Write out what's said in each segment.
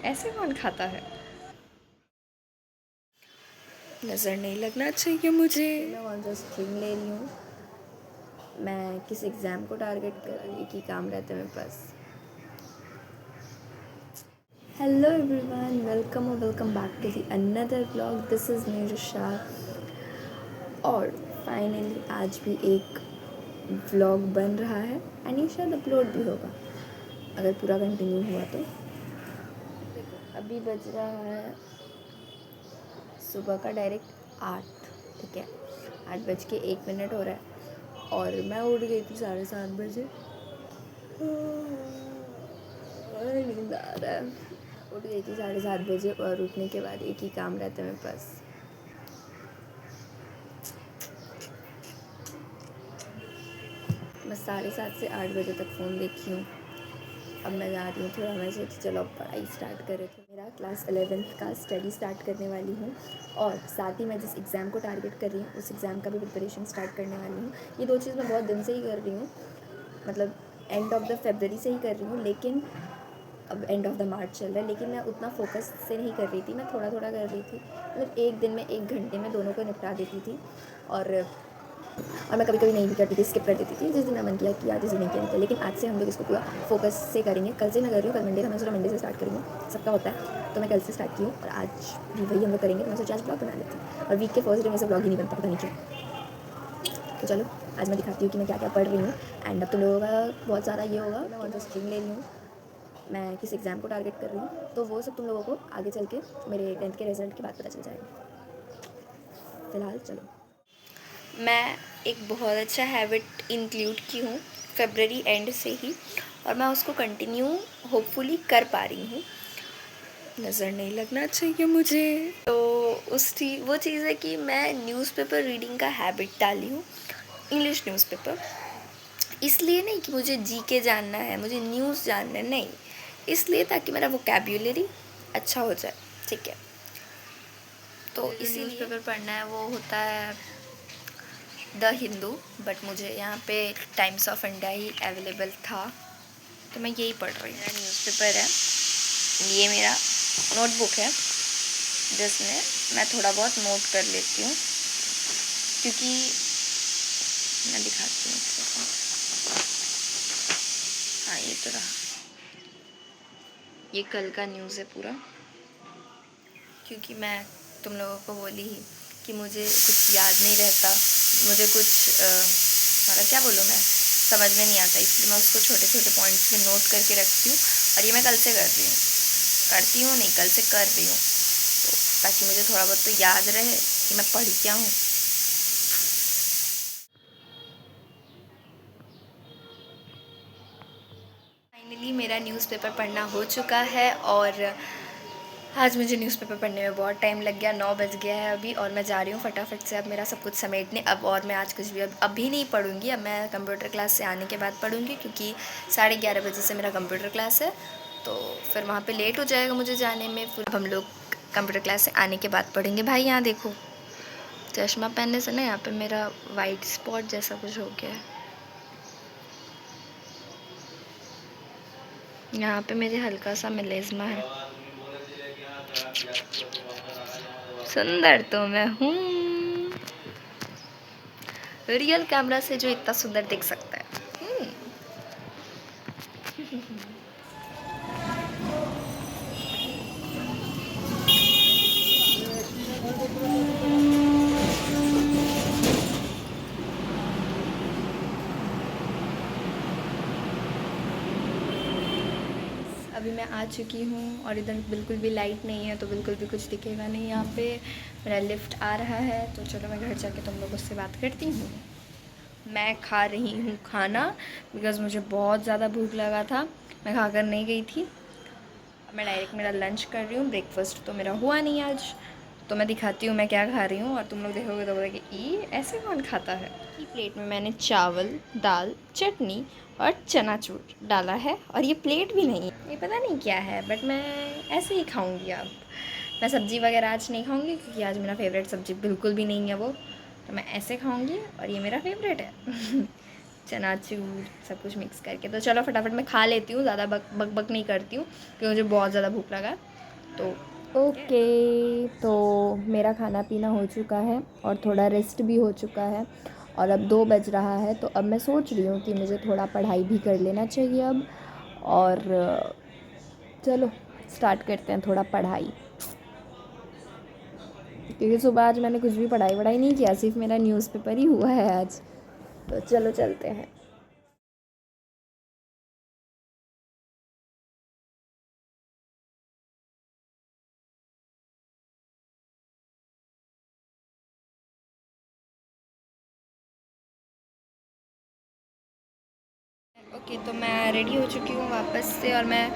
ऐसे कौन खाता है? नज़र नहीं लगना चाहिए मुझे। मैं कौन सा स्ट्रीम ले रही हूँ, मैं किस एग्ज़ाम को टारगेट कर रही हूँ, एक ही काम रहता है मेरे पास। Hello everyone, welcome back to the another vlog. This is me Risha. और फाइनली आज भी एक व्लॉग बन रहा है एंड ये शायद अपलोड भी होगा अगर पूरा कंटिन्यू हुआ तो। देखो अभी बज रहा है सुबह का डायरेक्ट 8, ठीक है, 8:01 हो रहा है और मैं उठ गई थी 7:30 बजे। नींद आ रहा है। उठ गई थी 7:30 बजे और उठने के बाद एक ही काम रहता है मेरे पास, मैं 7:30 से 8 बजे तक फ़ोन देखी हूँ। अब मैं जा रही हूँ थोड़ा मैं सोची चलो अब पढ़ाई स्टार्ट करें। तो मेरा क्लास 11th का स्टडी स्टार्ट करने वाली हूँ और साथ ही मैं जिस एग्ज़ाम को टारगेट कर रही हूँ उस एग्ज़ाम का भी प्रिपरेशन स्टार्ट करने वाली हूँ। ये दो चीज़ मैं बहुत दिन से ही कर रही हूँ, मतलब एंड ऑफ द फरवरी से ही कर रही हूँ, लेकिन अब एंड ऑफ द मार्च चल रहा है, लेकिन मैं उतना फोकस से नहीं कर रही थी, मैं थोड़ा थोड़ा कर रही थी, मतलब एक दिन में 1 घंटे में दोनों को निपटा देती थी। और मैं कभी कभी नहीं भी करती थी, स्किप कर देती थी जिस दिन मैं मन किया कि आज इसे नहीं किया। लेकिन आज से हम लोग इसको पूरा फोकस से करेंगे। कल से मैं कर रही हूँ, कल मंडे था, मैं सोचा मंडे से स्टार्ट करेंगे, सबका होता है, तो मैं कल से स्टार्ट की हूँ और आज भी वही हम लोग करेंगे। तो मैं सोचा आज ब्लॉग बना लेती हूँ और वीक के फर्स्ट डे में से ब्लॉग ही नहीं बनता, पता नहीं क्यों। तो चलो आज मैं दिखाती हूँ कि मैं क्या क्या पढ़ रही हूँ एंड अब तुम लोगों का बहुत ज़्यादा ये होगा मैं कौन सा स्ट्रीम ले रही हूँ, मैं किस एग्ज़ाम को टारगेट कर रही हूँ, तो वो सब तुम लोगों को आगे चल के मेरे 10th के रिजल्ट के बाद पता चल जाएगा। फ़िलहाल चलो, मैं एक बहुत अच्छा हैबिट इंक्लूड की हूँ फरवरी एंड से ही और मैं उसको कंटिन्यू होपफुली कर पा रही हूँ। नज़र नहीं लगना चाहिए मुझे। तो वो चीज़ है कि मैं न्यूज़पेपर रीडिंग का हैबिट डाली हूँ, इंग्लिश न्यूज़पेपर। इसलिए नहीं कि मुझे जीके जानना है, मुझे न्यूज़ जानना है, नहीं, इसलिए ताकि मेरा वोकैब्युलरी अच्छा हो जाए, ठीक है। तो इसी न्यूज़पेपर पढ़ना है वो होता है द हिंदू, बट मुझे यहाँ पे times of India he available था तो मैं यही पढ़ रही हूँ। मेरा न्यूज़पेपर है, ये मेरा नोटबुक है जिसमें मैं थोड़ा बहुत नोट कर लेती हूँ, क्योंकि मैं दिखाती हूँ, हाँ ये तो रहा, ये कल का न्यूज़ है पूरा, क्योंकि मैं तुम लोगों को बोली ही कि मुझे कुछ याद नहीं रहता, मुझे कुछ मतलब क्या बोलूँ मैं, समझ में नहीं आता, इसलिए मैं उसको छोटे छोटे पॉइंट्स में नोट करके रखती हूँ। और ये मैं कल से कर करती हूँ नहीं, कल से कर रही हूँ, तो ताकि मुझे थोड़ा बहुत तो याद रहे कि मैं पढ़ी क्या हूँ। फाइनली मेरा न्यूज़पेपर पढ़ना हो चुका है और आज मुझे न्यूज़पेपर पढ़ने में बहुत टाइम लग गया, 9 बज गया है अभी और मैं जा रही हूँ फटाफट से अब मेरा सब कुछ समेटने। अब और मैं आज कुछ भी अभी नहीं पढ़ूँगी, अब मैं कंप्यूटर क्लास से आने के बाद पढ़ूँगी, क्योंकि 11:30 बजे से मेरा कंप्यूटर क्लास है, तो फिर वहाँ पे लेट हो जाएगा मुझे जाने में। फिर हम लोग कंप्यूटर क्लास से आने के बाद पढ़ेंगे। भाई यहाँ देखो, चश्मा पहनने से ना यहाँ पर मेरा वाइट स्पॉट जैसा कुछ हो गया है, यहाँ पे मेरे हल्का सा मेलेज़मा है। सुंदर तो मैं हूँ, रियल कैमरा से जो इतना सुंदर दिख सकता है। अभी मैं आ चुकी हूँ और इधर बिल्कुल भी लाइट नहीं है, तो बिल्कुल भी कुछ दिखेगा नहीं यहाँ पे। मेरा लिफ्ट आ रहा है, तो चलो मैं घर जाके तुम लोगों से बात करती हूँ। मैं खा रही हूँ खाना बिकॉज़ मुझे बहुत ज़्यादा भूख लगा था, मैं खाकर नहीं गई थी। अब मैं डायरेक्ट मेरा लंच कर रही हूँ, ब्रेकफास्ट तो मेरा हुआ नहीं आज, तो मैं दिखाती हूँ मैं क्या खा रही हूँ और तुम लोग देखोगे तो बोलोगे कि ऐसे कौन खाता है। की प्लेट में मैंने चावल, दाल, चटनी और चनाचूर डाला है और ये प्लेट भी नहीं है, ये पता नहीं क्या है, बट मैं ऐसे ही खाऊंगी। अब मैं सब्ज़ी वगैरह आज नहीं खाऊंगी क्योंकि आज मेरा फेवरेट सब्ज़ी बिल्कुल भी नहीं है वो, तो मैं ऐसे खाऊंगी और ये मेरा फेवरेट है। चनाचूर सब कुछ मिक्स करके। तो चलो फटाफट मैं खा लेती हूँ, ज़्यादा बक बक नहीं करती हूँ क्योंकि मुझे बहुत ज़्यादा भूख लगा। तो तो मेरा खाना पीना हो चुका है और थोड़ा रेस्ट भी हो चुका है और अब 2 बज रहा है। तो अब मैं सोच रही हूँ कि मुझे थोड़ा पढ़ाई भी कर लेना चाहिए अब। और चलो स्टार्ट करते हैं थोड़ा पढ़ाई, क्योंकि सुबह आज मैंने कुछ भी पढ़ाई वढ़ाई नहीं किया, सिर्फ मेरा न्यूज़पेपर ही हुआ है आज। तो चलो चलते हैं। ओके, तो मैं रेडी हो चुकी हूँ वापस से और मैं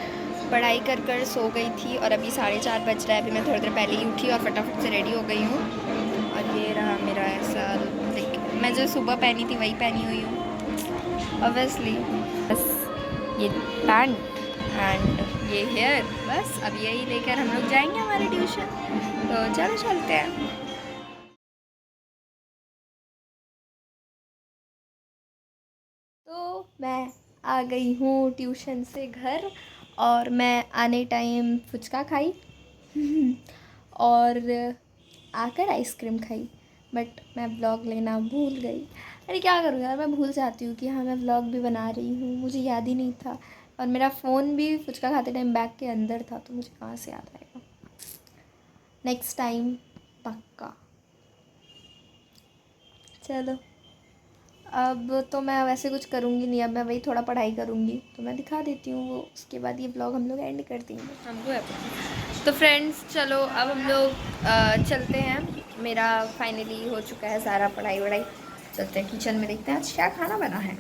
पढ़ाई कर कर सो गई थी और अभी 4:30 बज रहा है। अभी मैं थोड़ी देर पहले ही उठी और फटाफट से रेडी हो गई हूँ। और ये रहा मेरा ऐसा, लाइक मैं जो सुबह पहनी थी वही पहनी हुई हूँ ऑब्वियसली। बस ये पैंट एंड ये हेयर, बस अब यही लेकर हम लोग जाएंगे हमारे ट्यूशन। तो चलो चलते हैं। तो मैं आ गई हूँ ट्यूशन से घर और मैं आने टाइम फुचका खाई और आकर आइसक्रीम खाई। बट मैं व्लॉग लेना भूल गई। अरे क्या करूँ यार, मैं भूल जाती हूँ कि हाँ मैं व्लॉग भी बना रही हूँ, मुझे याद ही नहीं था। और मेरा फ़ोन भी फुचका खाते टाइम बैग के अंदर था, तो मुझे कहाँ से याद आएगा। नेक्स्ट टाइम पक्का। चलो अब तो मैं वैसे कुछ करूँगी नहीं, अब मैं वही थोड़ा पढ़ाई करूँगी। तो मैं दिखा देती हूँ वो, उसके बाद ये ब्लॉग हम लोग एंड कर देंगे। हमको है तो फ्रेंड्स, चलो अब हम लोग चलते हैं। मेरा फाइनली हो चुका है सारा पढ़ाई वढ़ाई। चलते हैं किचन में, देखते हैं आज क्या खाना बना है।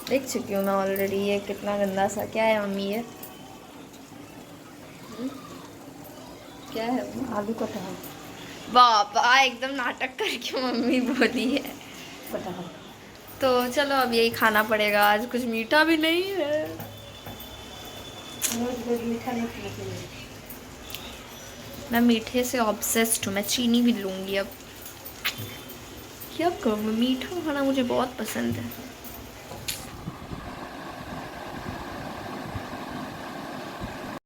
देख चुकी हूँ मैं ऑलरेडी, ये कितना गंदा सा क्या है मम्मी ये? क्या है वो? आलू कटहल। बाबा एकदम नाटक करके मम्मी बोली है कटहल। तो चलो अब यही खाना पड़ेगा, आज कुछ मीठा भी नहीं है। मीठा नहीं खाना चाहिए। मैं मीठे से ऑब्सेस्ड हूँ, मैं चीनी भी लूँगी अब। क्या करूँ, मीठा खाना मुझे बहुत पसंद है।